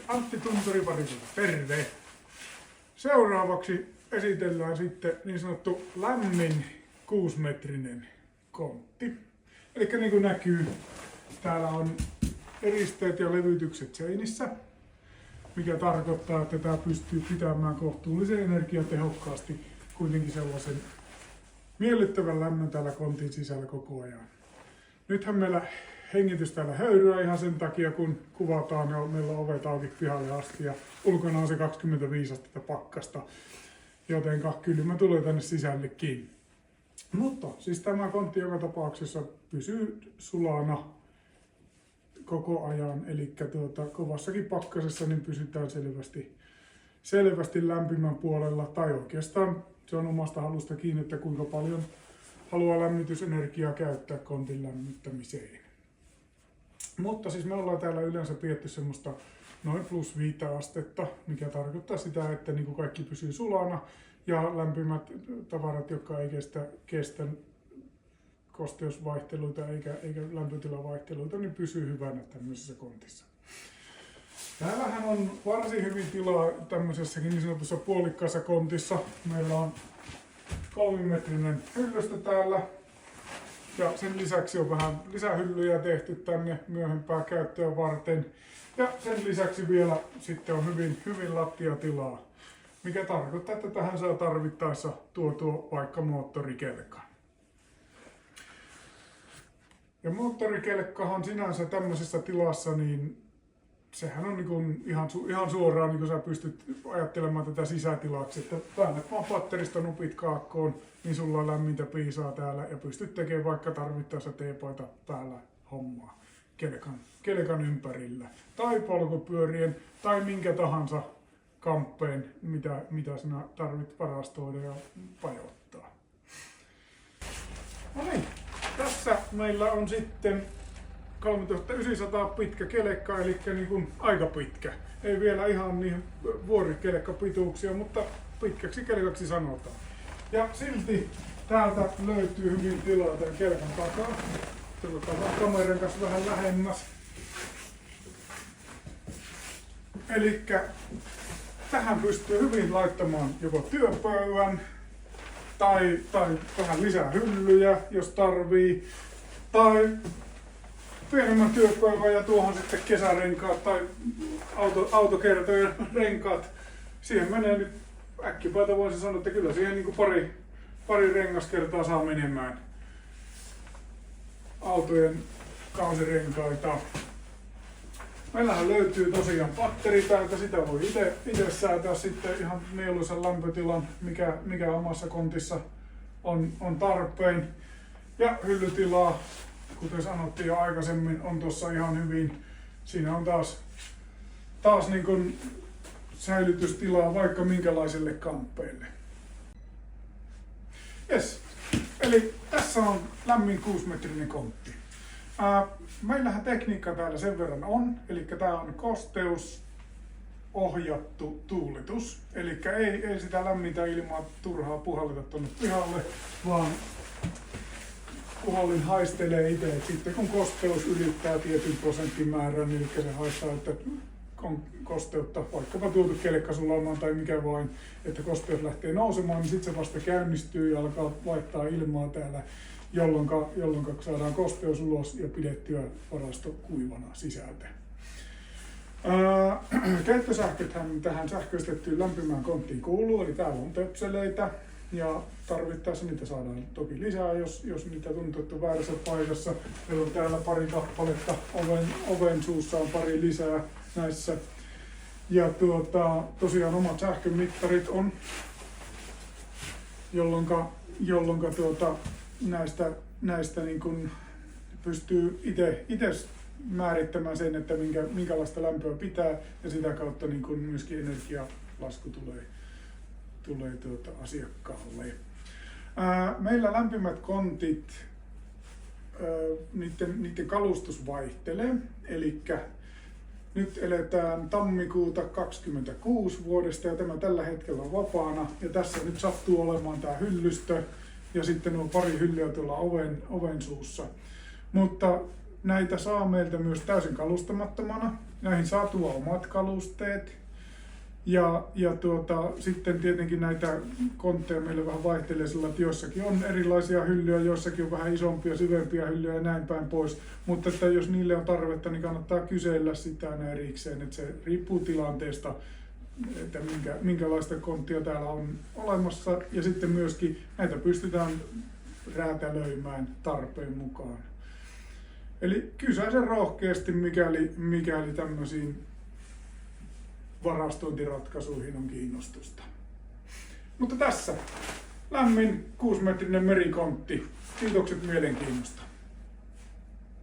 Antti Tunturi parisilta, terve! Seuraavaksi esitellään sitten niin sanottu lämmin 6-metrinen kontti. Eli niin kuin näkyy, täällä on eristeet ja levytykset seinissä, mikä tarkoittaa, että tämä pystyy pitämään kohtuullisen energiatehokkaasti kuitenkin sellaisen miellyttävän lämmön täällä kontin sisällä koko ajan. Nythän meillä hengitys täällä höyryää ihan sen takia, kun kuvataan ja meillä on ovet auki pihalle asti ja ulkona on se 25 astetta pakkasta, jotenka kylmä tulee tänne sisällekin. Mutta siis tämä kontti joka tapauksessa pysyy sulana koko ajan, eli kovassakin pakkasessa niin pysytään selvästi lämpimän puolella, tai oikeastaan se on omasta halusta kiinni, että kuinka paljon haluaa lämmitysenergiaa käyttää kontin lämmittämiseen. Mutta siis me ollaan täällä yleensä pidetty semmoista noin +5 astetta, mikä tarkoittaa sitä, että niin kuin kaikki pysyy sulana ja lämpimät tavarat, jotka ei kestä kosteusvaihteluita eikä lämpötilavaihteluita, niin pysyy hyvänä tämmöisessä kontissa. Täällähän on varsin hyvin tilaa tämmöisessäkin niin sanotussa puolikkaassa kontissa. Meillä on 3-metrinen hyllystö täällä. Ja sen lisäksi on vähän lisähyllyjä tehty tänne myöhempää käyttöä varten. Ja sen lisäksi vielä sitten on hyvin lattiatilaa, mikä tarkoittaa, että tähän saa tarvittaessa tuotua vaikka moottorikelkan. Ja moottorikelkkahan sinänsä tämmöisessä tilassa, niin sehän on niin ihan suoraan, niin kun sä pystyt ajattelemaan tätä sisätilaksi, että väännät vaan patterista nupit kaakkoon, niin sulla on lämmintä piisaa täällä ja pystyt tekemään vaikka tarvittaessa teepaita päällä hommaa kelkan ympärillä. Tai polkupyörien tai minkä tahansa kamppeen, mitä sinä tarvit varastoida ja pajottaa. No niin, tässä meillä on sitten 3900 pitkä kelekka, eli niin kuin aika pitkä. Ei vielä ihan niin vuorikelekkapituuksia, mutta pitkäksi kelkaksi sanotaan. Ja silti täältä löytyy hyvin tilaa tämän kelkan takaa. Tullaan kameran kanssa vähän lähemmäs. Eli tähän pystyy hyvin laittamaan joko työpöydän tai vähän lisää hyllyjä, jos tarvii. Tai pienemmän työpöydän ja tuohon sitten kesärenkaat tai autokertojen renkaat. Siihen menee nyt äkkipäätä voisin sanoa, että kyllä siihen niin kuin pari rengaskertaa saa menemään autojen kausirenkaita. Meillähän löytyy tosiaan patteri täältä, sitä voi itse säätää sitten ihan mieluisan lämpötilan, mikä omassa kontissa on tarpeen. Ja hyllytilaa, kuten sanottiin jo aikaisemmin, on tuossa ihan hyvin. Siinä on taas niin kuin säilytystilaa vaikka minkälaiselle kamppeelle. Yes. Eli tässä on lämmin 6-metrinen kontti. Meillähän tekniikka täällä sen verran on, eli tämä on kosteusohjattu tuuletus. Eli ei sitä lämmintä ilmaa turhaa puhalleta tuonne pihalle, vaan puhallin haistelee itse, että sitten kun kosteus ylittää tietyn prosenttimäärän, eli se haistaa, että on kosteutta, vaikkapa tuotu kelkkasulamaan tai mikä vain, että kosteus lähtee nousemaan, niin sitten se vasta käynnistyy ja alkaa vaihtaa ilmaa täällä, jolloin saadaan kosteus ulos ja pidettyä varasto kuivana sisältä. Käyttösähköthän tähän sähköistettyyn lämpimään konttiin kuuluu, eli täällä on töpseleitä ja tarvittaessa niitä saadaan toki lisää, jos niitä tuntuu väärässä paikassa. Meillä on täällä pari kappaletta, oven suussa on pari lisää näissä. Ja tosiaan omat sähkömittarit on, jolloin näistä niin kun pystyy itse määrittämään sen, että minkälaista lämpöä pitää, ja sitä kautta niin kun myöskin energialasku tulee asiakkaalle. Meillä lämpimät kontit, niiden kalustus vaihtelee, eli nyt eletään tammikuuta 2026 vuodesta ja tämä tällä hetkellä on vapaana. Ja tässä nyt sattuu olemaan tämä hyllystö ja sitten on pari hyllyä tuolla oven suussa. Mutta näitä saa meiltä myös täysin kalustamattomana. Näihin saa tuoda omat kalusteet. Ja sitten tietenkin näitä kontteja meillä vähän vaihtelee sillä, että jossakin on erilaisia hyllyjä, jossakin on vähän isompia, syvempiä hyllyjä ja näin päin pois. Mutta että jos niille on tarvetta, niin kannattaa kysellä sitä aina erikseen, että se riippuu tilanteesta, että minkälaista konttia täällä on olemassa. Ja sitten myöskin näitä pystytään räätälöimään tarpeen mukaan. Eli kysäisen rohkeasti, mikäli tämmöisiin varastointiratkaisuihin on kiinnostusta. Mutta tässä lämmin 6-metrinen merikontti. Kiitokset mielenkiinnosta.